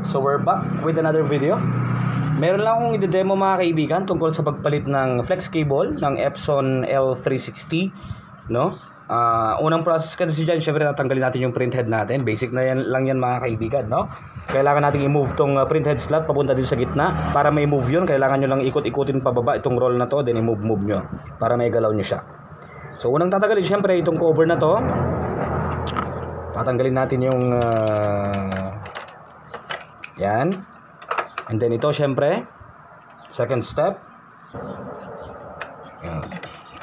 So we're back with another video. Meron lang akong i-demo mga kaibigan tungkol sa pagpalit ng flex cable ng Epson L360, no? Unang process kasi dyan, syempre tatanggalin natin yung printhead natin. Basic na yan lang yan mga kaibigan, no? Kailangan natin i-move tong printhead slot papunta din sa gitna. Para may move yun, kailangan nyo lang ikot-ikutin pababa itong roll na to, then i-move nyo para may galaw nyo siya. So unang tatanggalin syempre itong cover na to. Tatanggalin natin yung yan. And then ito syempre second step. Yan.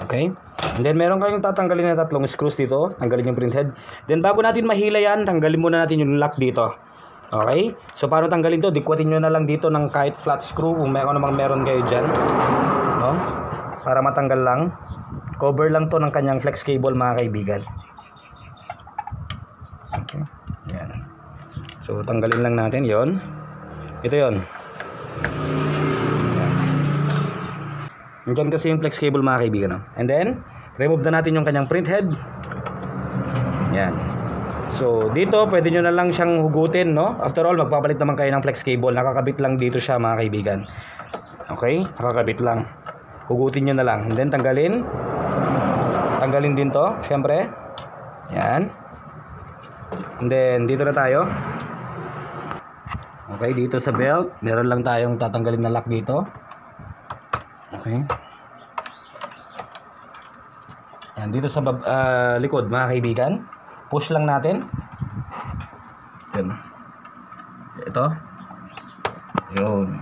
Okay. And then meron kayong tatanggalin na tatlong screws dito. Tanggalin yung printhead. Then bago natin mahila yan, tanggalin muna natin yung lock dito. Okay. So paano tanggalin to? Dikwatin nyo na lang dito ng kahit flat screw kung meron kayo dyan, no? Para matanggal lang. Cover lang to ng kanyang flex cable mga kaibigan. Okay. Yan. So tanggalin lang natin yon. Ito yon. Nandiyan kasi yung flex cable mga kaibigan, no? And then remove na natin yung kanyang printhead. Yan. So dito pwede nyo na lang siyang hugutin, no? After all magpapalit naman kayo ng flex cable. Nakakabit lang dito siya mga kaibigan. Okay? Nakakabit lang. Hugutin nyo na lang. And then tanggalin din to syempre. Yan. And then dito na tayo. Okay, dito sa belt meron lang tayong tatanggalin na lock dito. Okay. Yan, dito sa likod mga kaibigan, push lang natin. Yan. Ito. Yun.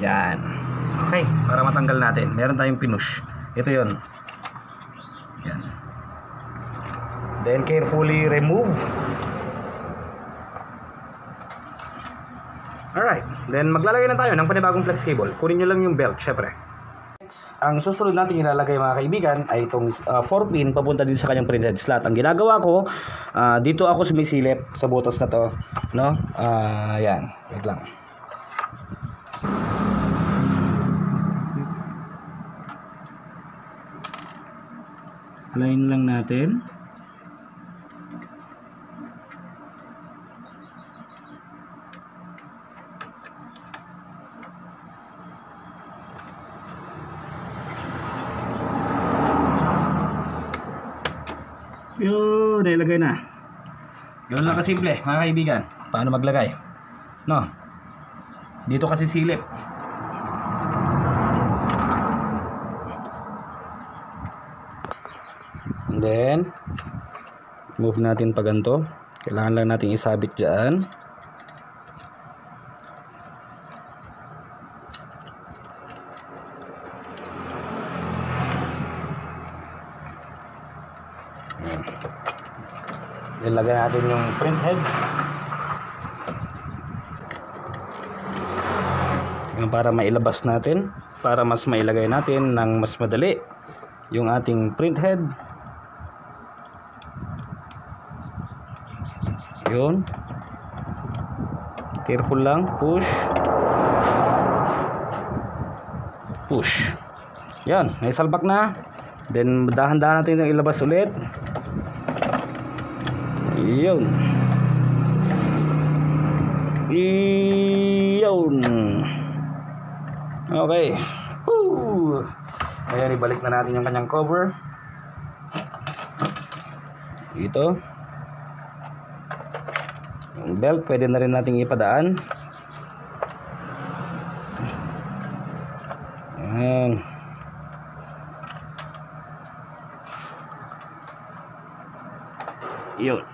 Yan. Okay, para matanggal natin meron tayong pinush. Ito yon. Yan. Then carefully remove. Alright, then maglalagay na tayo ng panibagong flex cable. Kunin nyo lang yung belt, syempre. Ang susunod natin ilalagay mga kaibigan ay itong 4-pin papunta din sa kanyang printhead slot. Ang ginagawa ko, dito ako sumisilip sa butas na to, no? Yan, wait lang. Align lang natin. Yun, nilagay na. Yun lang kasimple mga kaibigan. Paano maglagay, no? Dito kasi silip. And then move natin pa ganito. Kailangan lang natin isabit dyan. Ilagay natin yung printhead. Yung para mailabas natin, para mas mailagay natin ng mas madali yung ating printhead. Yun. Careful lang, push. Push. Yan, naisalbak na. Then dahan-dahan natin yung ilabas ulit. Yun. Yun. Okay. Woo. Ayan, ibalik na natin yung kanyang cover. Ito. Yung belt, pwede na rin natin ipadaan. Ayan. Yun.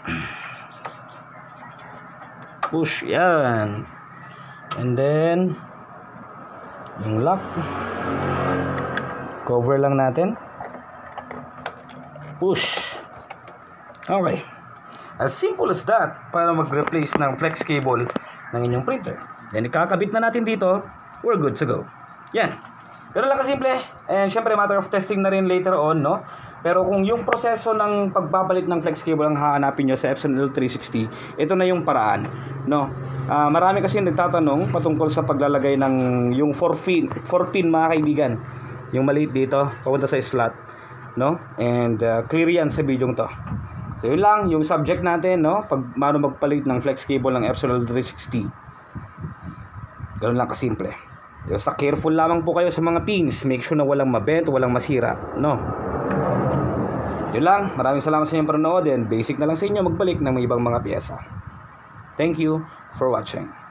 Push yan. And then yung lock, cover lang natin. Push. Okay. As simple as that para mag-replace ng flex cable ng inyong printer. Then ikakabit na natin dito. We're good to go. Yan. Pero lang kasimple. And syempre matter of testing na rin later on, no? Pero kung yung proseso ng pagpapalit ng flex cable ang hahanapin nyo sa Epson L360, ito na yung paraan, no? Marami kasi nagtatanong patungkol sa paglalagay ng yung 4-pin mga kaibigan. Yung maliit dito, papunta sa slot, no? And clear yan sa video to. So yun lang, yung subject natin, no? Paano magpalit ng flex cable ng Epson L360. Ganun lang kasimple. Basta careful lamang po kayo sa mga pins. Make sure na walang mabent o walang masira, no? Yun lang. Maraming salamat sa inyong panonood, and basic na lang sa inyo magbalik ng mga ibang mga piyesa. Thank you for watching.